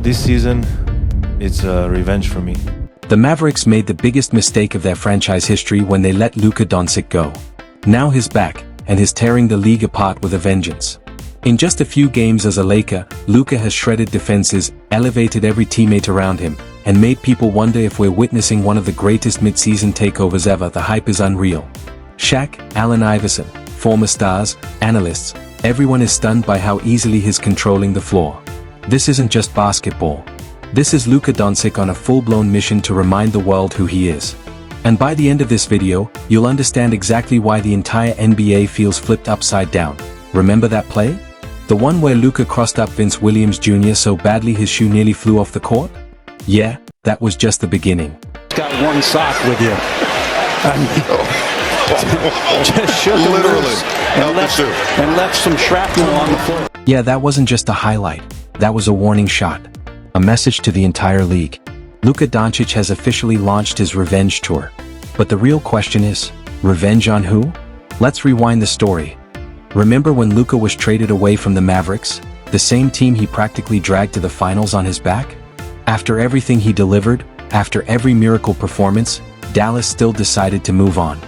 This season, it's revenge for me. The Mavericks made the biggest mistake of their franchise history when they let Luka Dončić go. Now he's back, and he's tearing the league apart with a vengeance. In just a few games as a Laker, Luka has shredded defenses, elevated every teammate around him, and made people wonder if we're witnessing one of the greatest mid-season takeovers ever. The hype is unreal. Shaq, Allen Iverson, former stars, analysts, everyone is stunned by how easily he's controlling the floor. This isn't just basketball. This is Luka Dončić on a full-blown mission to remind the world who he is. And by the end of this video, you'll understand exactly why the entire NBA feels flipped upside down. Remember that play? The one where Luka crossed up Vince Williams Jr. so badly his shoe nearly flew off the court? Yeah, that was just the beginning. Got one sock with you. Just shook him loose and left some shrapnel on the floor. Yeah, that wasn't just a highlight. That was a warning shot. A message to the entire league. Luka Dončić has officially launched his revenge tour. But the real question is, revenge on who? Let's rewind the story. Remember when Luka was traded away from the Mavericks, the same team he practically dragged to the finals on his back? After everything he delivered, after every miracle performance, Dallas still decided to move on.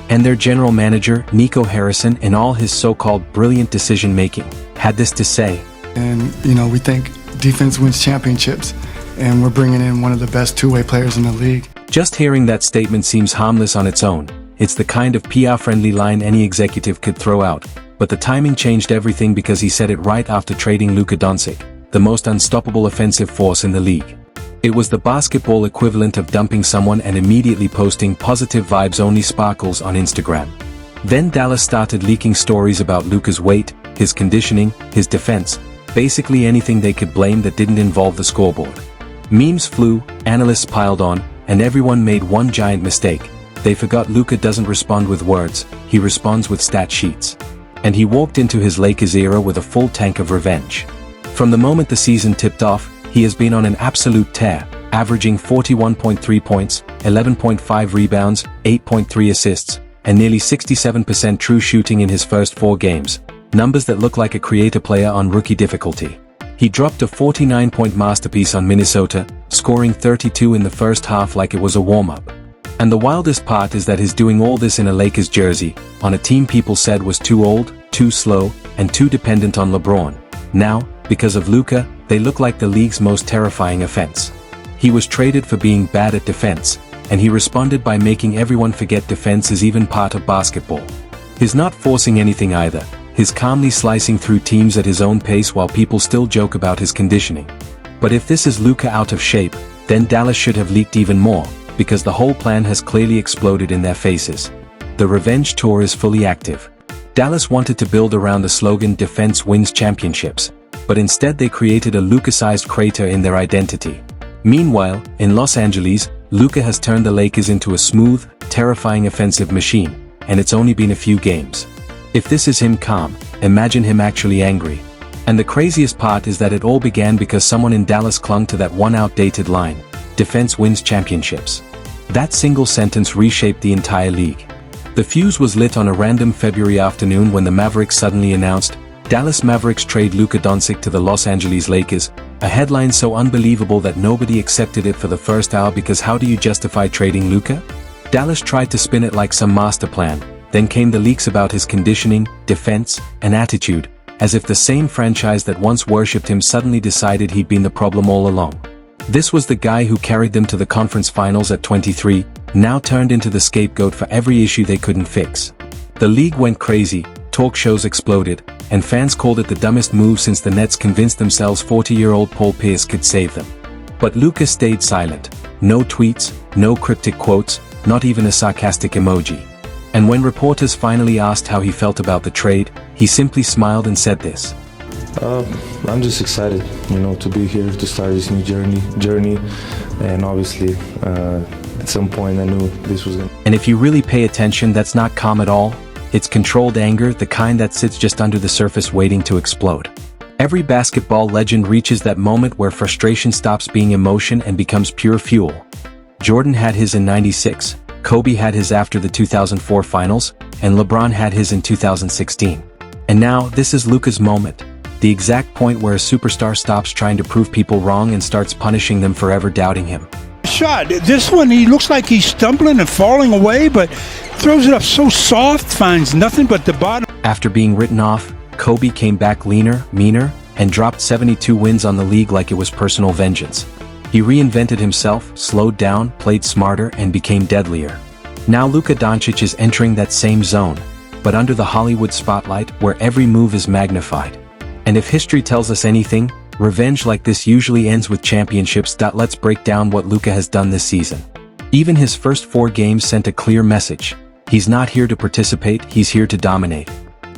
And their general manager, Nico Harrison, in all his so-called brilliant decision-making, had this to say. And, we think defense wins championships, and we're bringing in one of the best two-way players in the league. Just hearing that statement seems harmless on its own. It's the kind of PR-friendly line any executive could throw out. But the timing changed everything because he said it right after trading Luka Dončić, the most unstoppable offensive force in the league. It was the basketball equivalent of dumping someone and immediately posting positive vibes only sparkles on Instagram. Then Dallas started leaking stories about Luka's weight, his conditioning, his defense, basically anything they could blame that didn't involve the scoreboard. Memes flew, analysts piled on, and everyone made one giant mistake. They forgot Luka doesn't respond with words, he responds with stat sheets. And he walked into his Lakers era with a full tank of revenge. From the moment the season tipped off, he has been on an absolute tear, averaging 41.3 points, 11.5 rebounds, 8.3 assists, and nearly 67% true shooting in his first 4 games, numbers that look like a creator player on rookie difficulty. He dropped a 49-point masterpiece on Minnesota, scoring 32 in the first half like it was a warm-up. And the wildest part is that he's doing all this in a Lakers jersey, on a team people said was too old, too slow, and too dependent on LeBron. Now, because of Luka, they look like the league's most terrifying offense. He was traded for being bad at defense, and he responded by making everyone forget defense is even part of basketball. He's not forcing anything either, he's calmly slicing through teams at his own pace while people still joke about his conditioning. But if this is Luka out of shape, then Dallas should have leaked even more, because the whole plan has clearly exploded in their faces. The revenge tour is fully active. Dallas wanted to build around the slogan "Defense wins championships," but instead they created a Luka-sized crater in their identity. Meanwhile, in Los Angeles, Luka has turned the Lakers into a smooth, terrifying offensive machine, and it's only been a few games. If this is him calm, imagine him actually angry. And the craziest part is that it all began because someone in Dallas clung to that one outdated line, "Defense wins championships." That single sentence reshaped the entire league. The fuse was lit on a random February afternoon when the Mavericks suddenly announced, Dallas Mavericks trade Luka Dončić to the Los Angeles Lakers, a headline so unbelievable that nobody accepted it for the first hour because how do you justify trading Luka? Dallas tried to spin it like some master plan, then came the leaks about his conditioning, defense, and attitude, as if the same franchise that once worshipped him suddenly decided he'd been the problem all along. This was the guy who carried them to the conference finals at 23, now turned into the scapegoat for every issue they couldn't fix. The league went crazy, talk shows exploded, and fans called it the dumbest move since the Nets convinced themselves 40-year-old Paul Pierce could save them. But Luka stayed silent. No tweets, no cryptic quotes, not even a sarcastic emoji. And when reporters finally asked how he felt about the trade, he simply smiled and said this. I'm just excited, to be here, to start this new journey, and obviously, at some point I knew this was going to... And if you really pay attention, that's not calm at all. It's controlled anger, the kind that sits just under the surface waiting to explode. Every basketball legend reaches that moment where frustration stops being emotion and becomes pure fuel. Jordan had his in '96, Kobe had his after the 2004 finals, and LeBron had his in 2016. And now, this is Luka's moment. The exact point where a superstar stops trying to prove people wrong and starts punishing them for ever doubting him. Shot. This one, he looks like he's stumbling and falling away, but throws it up so soft, finds nothing but the bottom. After being written off, Kobe came back leaner, meaner, and dropped 72 wins on the league like it was personal vengeance. He reinvented himself, slowed down, played smarter, and became deadlier. Now Luka Dončić is entering that same zone, but under the Hollywood spotlight where every move is magnified. And if history tells us anything, revenge like this usually ends with championships. Let's break down what Luka has done this season. Even his first 4 games sent a clear message. He's not here to participate, he's here to dominate.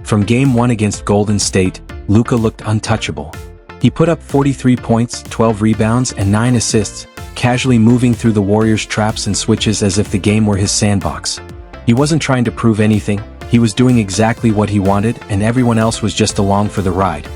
From Game 1 against Golden State, Luka looked untouchable. He put up 43 points, 12 rebounds, and 9 assists, casually moving through the Warriors' traps and switches as if the game were his sandbox. He wasn't trying to prove anything, he was doing exactly what he wanted, and everyone else was just along for the ride.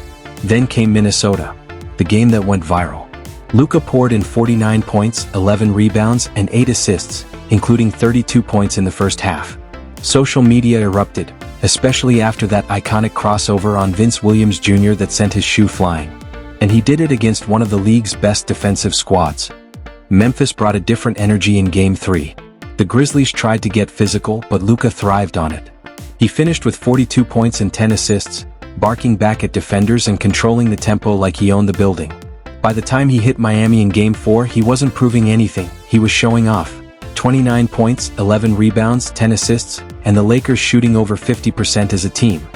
Then came Minnesota, the game that went viral. Luka poured in 49 points, 11 rebounds, and 8 assists, including 32 points in the first half. Social media erupted, especially after that iconic crossover on Vince Williams Jr. that sent his shoe flying. And he did it against one of the league's best defensive squads. Memphis brought a different energy in Game 3. The Grizzlies tried to get physical, but Luka thrived on it. He finished with 42 points and 10 assists, barking back at defenders and controlling the tempo like he owned the building. By the time he hit Miami in Game 4, he wasn't proving anything, he was showing off. 29 points, 11 rebounds, 10 assists, and the Lakers shooting over 50% as a team.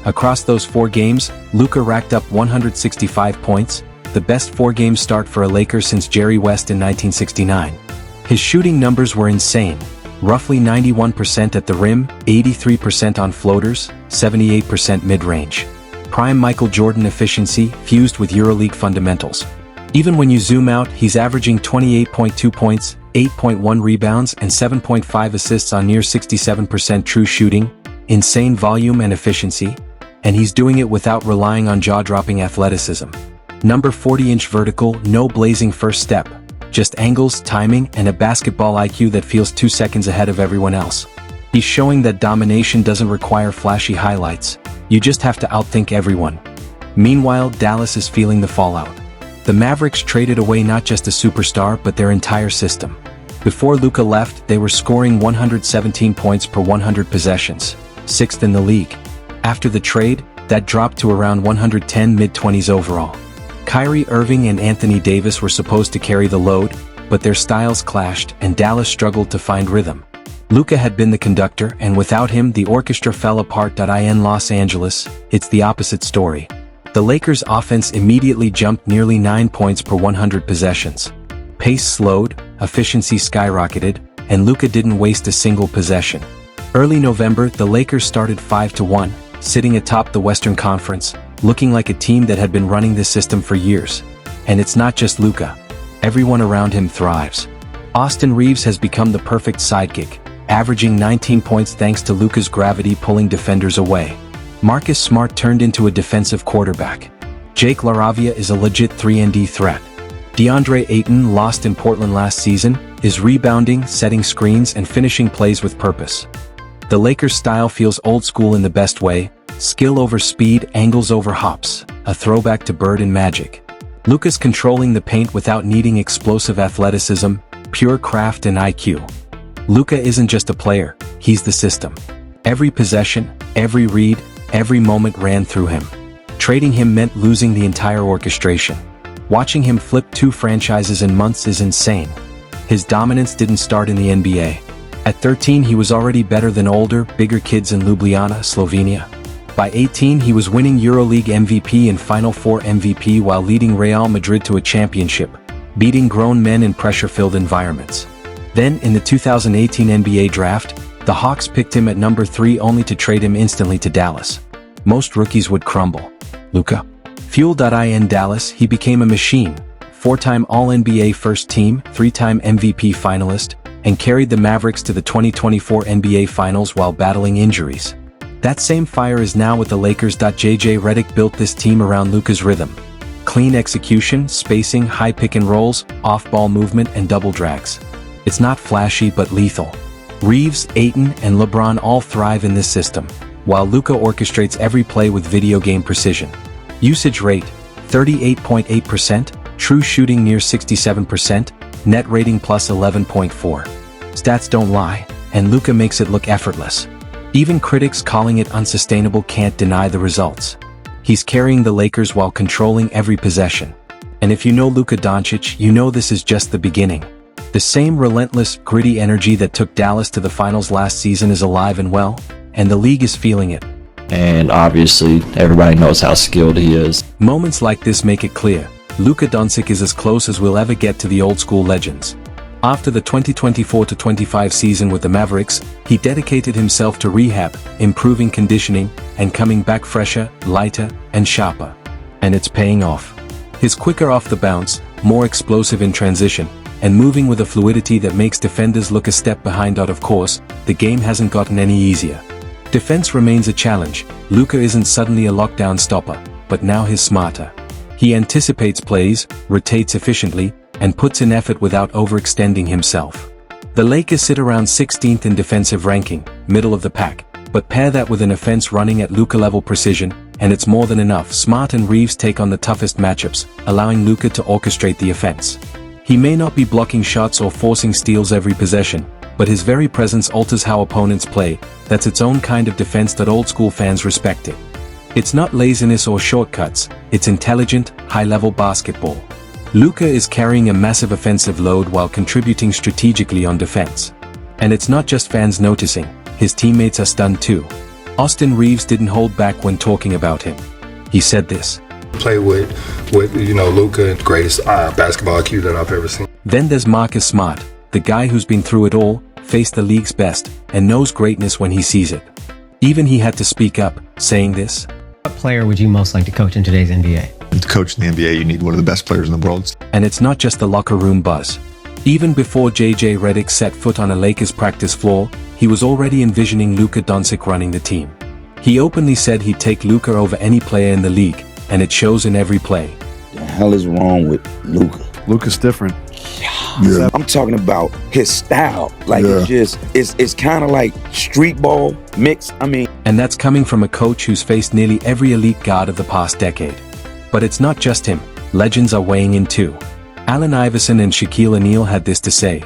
Across those 4 games, Luka racked up 165 points, the best 4-game start for a Laker since Jerry West in 1969. His shooting numbers were insane. Roughly 91% at the rim, 83% on floaters, 78% mid-range. Prime Michael Jordan efficiency fused with EuroLeague fundamentals. Even when you zoom out, he's averaging 28.2 points, 8.1 rebounds, and 7.5 assists on near 67% true shooting, insane volume and efficiency, and he's doing it without relying on jaw-dropping athleticism. Number 40-inch vertical, no blazing first step. Just angles, timing, and a basketball IQ that feels 2 seconds ahead of everyone else. He's showing that domination doesn't require flashy highlights. You just have to outthink everyone. Meanwhile, Dallas is feeling the fallout. The Mavericks traded away not just a superstar but their entire system. Before Luka left, they were scoring 117 points per 100 possessions, 6th in the league. After the trade, that dropped to around 110 mid-20s overall. Kyrie Irving and Anthony Davis were supposed to carry the load, but their styles clashed and Dallas struggled to find rhythm. Luka had been the conductor, and without him the orchestra fell apart. In Los Angeles, it's the opposite story. The Lakers' offense immediately jumped nearly 9 points per 100 possessions. Pace slowed, efficiency skyrocketed, and Luka didn't waste a single possession. Early November, the Lakers started 5-1, sitting atop the Western Conference, looking like a team that had been running this system for years. And it's not just Luka. Everyone around him thrives. Austin Reeves has become the perfect sidekick, averaging 19 points thanks to Luka's gravity pulling defenders away. Marcus Smart turned into a defensive quarterback. Jake LaRavia is a legit 3-and-D threat. DeAndre Ayton, lost in Portland last season, is rebounding, setting screens, and finishing plays with purpose. The Lakers' style feels old school in the best way, skill over speed, angles over hops, a throwback to Bird and Magic. Luka's controlling the paint without needing explosive athleticism, pure craft and IQ. Luka isn't just a player, he's the system. Every possession, every read, every moment ran through him. Trading him meant losing the entire orchestration. Watching him flip 2 franchises in months is insane. His dominance didn't start in the NBA. At 13 he was already better than older, bigger kids in Ljubljana, Slovenia. By 18 he was winning EuroLeague MVP and Final Four MVP while leading Real Madrid to a championship, beating grown men in pressure-filled environments. Then, in the 2018 NBA draft, the Hawks picked him at number 3 only to trade him instantly to Dallas. Most rookies would crumble. Luka. Fuel.in Dallas, he became a machine, 4-time All-NBA first team, 3-time MVP finalist, and carried the Mavericks to the 2024 NBA Finals while battling injuries. That same fire is now with the Lakers. JJ Redick built this team around Luka's rhythm. Clean execution, spacing, high pick and rolls, off-ball movement, and double drags. It's not flashy but lethal. Reeves, Ayton, and LeBron all thrive in this system, while Luka orchestrates every play with video game precision. Usage rate, 38.8%, true shooting near 67%, net rating plus 11.4. Stats don't lie, and Luka makes it look effortless. Even critics calling it unsustainable can't deny the results. He's carrying the Lakers while controlling every possession. And if you know Luka Dončić, you know this is just the beginning. The same relentless, gritty energy that took Dallas to the finals last season is alive and well, and the league is feeling it. And obviously, everybody knows how skilled he is. Moments like this make it clear, Luka Dončić is as close as we'll ever get to the old-school legends. After the 2024-25 season with the Mavericks, he dedicated himself to rehab, improving conditioning, and coming back fresher, lighter, and sharper. And it's paying off. He's quicker off the bounce, more explosive in transition, and moving with a fluidity that makes defenders look a step behind. Of course, the game hasn't gotten any easier. Defense remains a challenge. Luka isn't suddenly a lockdown stopper, but now he's smarter. He anticipates plays, rotates efficiently, and puts in effort without overextending himself. The Lakers sit around 16th in defensive ranking, middle of the pack, but pair that with an offense running at Luka-level precision, and it's more than enough. Smart and Reeves take on the toughest matchups, allowing Luka to orchestrate the offense. He may not be blocking shots or forcing steals every possession, but his very presence alters how opponents play. That's its own kind of defense that old-school fans respect it. It's not laziness or shortcuts, it's intelligent, high-level basketball. Luka is carrying a massive offensive load while contributing strategically on defense. And it's not just fans noticing, his teammates are stunned too. Austin Reeves didn't hold back when talking about him. He said this. Play with Luka, greatest basketball IQ that I've ever seen. Then there's Marcus Smart, the guy who's been through it all, faced the league's best, and knows greatness when he sees it. Even he had to speak up, saying this. What player would you most like to coach in today's NBA? To coach in the NBA, you need one of the best players in the world. And it's not just the locker room buzz. Even before JJ Redick set foot on a Lakers practice floor, he was already envisioning Luka Dončić running the team. He openly said he'd take Luka over any player in the league, and it shows in every play. The hell is wrong with Luka? Luka's different. Yeah. I'm talking about his style. It's kind of like street ball mix. And that's coming from a coach who's faced nearly every elite guard of the past decade. But it's not just him, legends are weighing in too. Allen Iverson and Shaquille O'Neal had this to say.